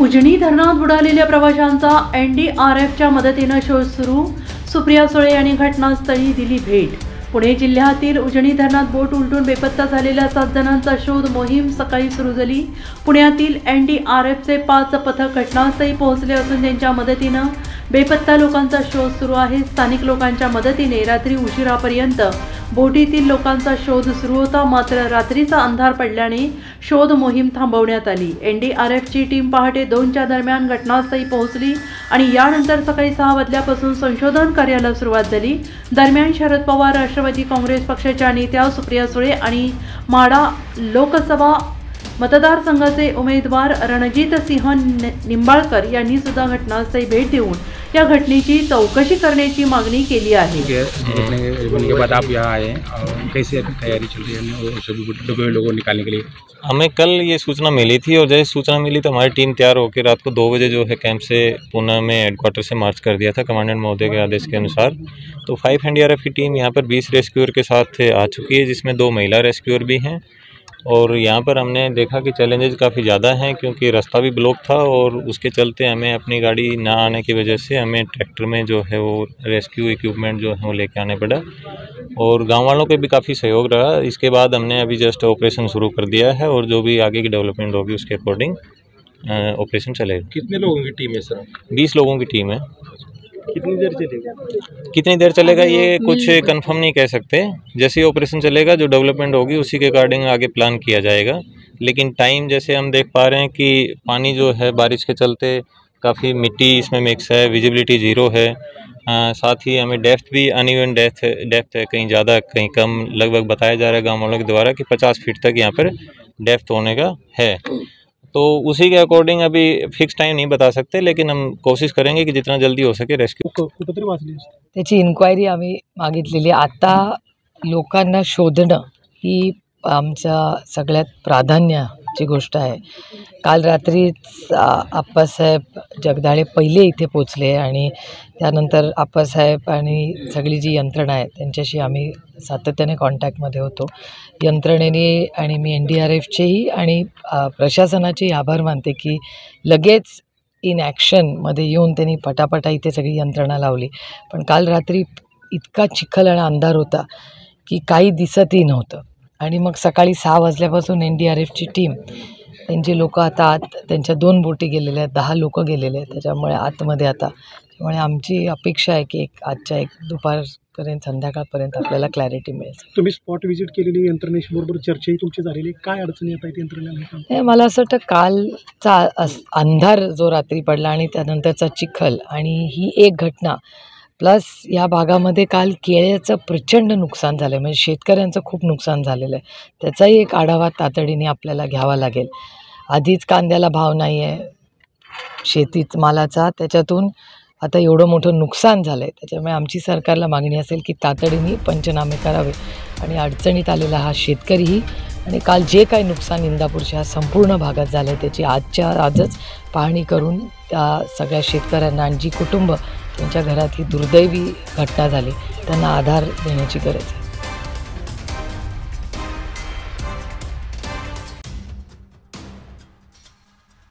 उजनी धरणात बुडालेल्या प्रवाशांचा NDRFच्या मदतीने शोध सुरू। सुप्रिया सुळे यांनी घटनास्थळी दिली भेट। पुणे जिल्ह्यातील उजनी धरणात बोट उलटून बेपत्ता झालेल्या 7 जणांचा शोध मोहीम सकाळी सुरू झाली। पुण्यातील NDRFचे 5 पथक घटनास्थळी पोहोचले असून त्यांच्या मदतीने बेपत्ता लोकांचा शोध सुरू आहे। स्थानिक लोकांच्या मदतीने रात्री उशिरापर्यंत बोटीतील लोकांचा शोध सुरू होता, मात्र रात्रीचा अंधार पडल्याने शोध मोहीम थांबवण्यात आली। NDRFची टीम पहाटे 2च्या दरम्यान घटनास्थळी पोहोचली आणि यानंतर सकाळी 6 वाजल्यापासून संशोधन कार्याला सुरुवात झाली। दरम्यान शरद पवार राष्ट्रवादी काँग्रेस पक्षाच्या नेत्या सुप्रिया सुळे आणि माढा लोकसभा मतदारसंघाचे उमेदवार रणजित सिंह निंबाळकर यांनी सुद्धा घटनास्थळी भेट देऊन या घटनेची चौकशी करण्याची मागणी केली आहे। के बाद आप यहाँ आए कैसे तैयारी चल रही है सभी डूबे लोगों को निकालने के लिए? हमें कल ये सूचना मिली थी और जैसे सूचना मिली तो हमारी टीम तैयार होकर रात को 2 बजे जो है कैंप से पुणे में हेडक्वार्टर से मार्च कर दिया था कमांडेंट महोदय के आदेश के अनुसार। तो 5 NDRF की टीम यहाँ पर 20 रेस्क्यूअर के साथ आ चुकी है, जिसमें 2 महिला रेस्क्यूअर भी हैं। और यहाँ पर हमने देखा कि चैलेंजेस काफ़ी ज़्यादा हैं, क्योंकि रास्ता भी ब्लॉक था और उसके चलते हमें अपनी गाड़ी ना आने की वजह से हमें ट्रैक्टर में जो है वो रेस्क्यू इक्विपमेंट जो है वो लेके आने पड़ा और गांव वालों के भी काफ़ी सहयोग रहा। इसके बाद हमने अभी जस्ट ऑपरेशन शुरू कर दिया है और जो भी आगे की डेवलपमेंट होगी उसके अकॉर्डिंग ऑपरेशन चलेगा। कितने लोगों की टीम है सर? 20 लोगों की टीम है। कितनी देर चलेगा ये कुछ कंफर्म नहीं कह सकते। जैसे ही ऑपरेशन चलेगा जो डेवलपमेंट होगी उसी के अकॉर्डिंग आगे प्लान किया जाएगा। लेकिन टाइम जैसे हम देख पा रहे हैं कि पानी जो है बारिश के चलते काफ़ी मिट्टी इसमें मिक्स है, विजिबिलिटी 0 है। साथ ही हमें डेप्थ भी अनइवन डेप्थ है, कहीं ज़्यादा कहीं कम। लगभग बताया जा रहा है गाँव वालों के द्वारा कि 50 फीट तक यहाँ पर डेप्थ होने का है। तो उसी के अकॉर्डिंग अभी फिक्स टाइम नहीं बता सकते, लेकिन हम कोशिश करेंगे कि जितना जल्दी हो सके रेस्क्यू। त्याची इन्क्वायरी आम्ही मागितलेली। आता लोकांना शोधणं ही आमच्या सगळ्यात प्राधान्याची गोष्ट आहे। काल रात्रीच आप्पासाहेब जगदाळे पहिले इथे पोचले आणि त्यानंतर आप्पासाहेब आणि सगळी जी यंत्रणा आहे त्यांच्याशी आम्ही सातत्याने कॉन्टॅक्टमध्ये होतो। यंत्रणेने आणि मी NDRFचेही आणि प्रशासनाचेही आभार मानते की लगेच इन ॲक्शनमध्ये येऊन त्यांनी पटापटा इथे सगळी यंत्रणा लावली। पण काल रात्री इतका चिखल आणि अंधार होता की काही दिसतही नव्हतं आणि मग सकाळी 6 वाजल्यापासून NDRFची टीम त्यांचे लोक आता आत, त्यांच्या 2 बोटी गेलेल्या आहेत, 10 लोक गेलेले आहेत त्याच्यामुळे आतमध्ये आता। त्यामुळे आमची अपेक्षा आहे की आजच्या दुपारपर्यंत संध्याकाळपर्यंत आपल्याला क्लॅरिटी मिळेल। तुम्ही स्पॉट व्हिजिट केलेली यंत्रणेशी बरोबर चर्चाही तुमची झालेली, काय अडचणी येत आहेत यंत्रणेला? मला असं वाटतं कालचा अंधार जो रात्री पडला आणि त्यानंतरचा चिखल आणि ही एक घटना प्लस या भागामध्ये काल केळ्याचं प्रचंड नुकसान झालं आहे, म्हणजे शेतकऱ्यांचं खूप नुकसान झालेलं आहे। त्याचाही एक आढावा तातडीने आपल्याला घ्यावा लागेल। आधीच कांद्याला भाव नाही आहे शेतीत मालाचा, त्याच्यातून आता एवढं मोठं नुकसान झालं आहे। त्याच्यामुळे आमची सरकारला मागणी असेल की तातडीने पंचनामे करावे आणि अडचणीत आलेला हा शेतकरीही आणि काल जे काही नुकसान इंदापूरच्या ह्या संपूर्ण भागात झालं आहे त्याची आजच पाहणी करून त्या सगळ्या शेतकऱ्यांना आणि जी कुटुंब त्यांच्या घरात ही दुर्दैवी घटना झाली त्यांना आधार देण्याची गरज आहे।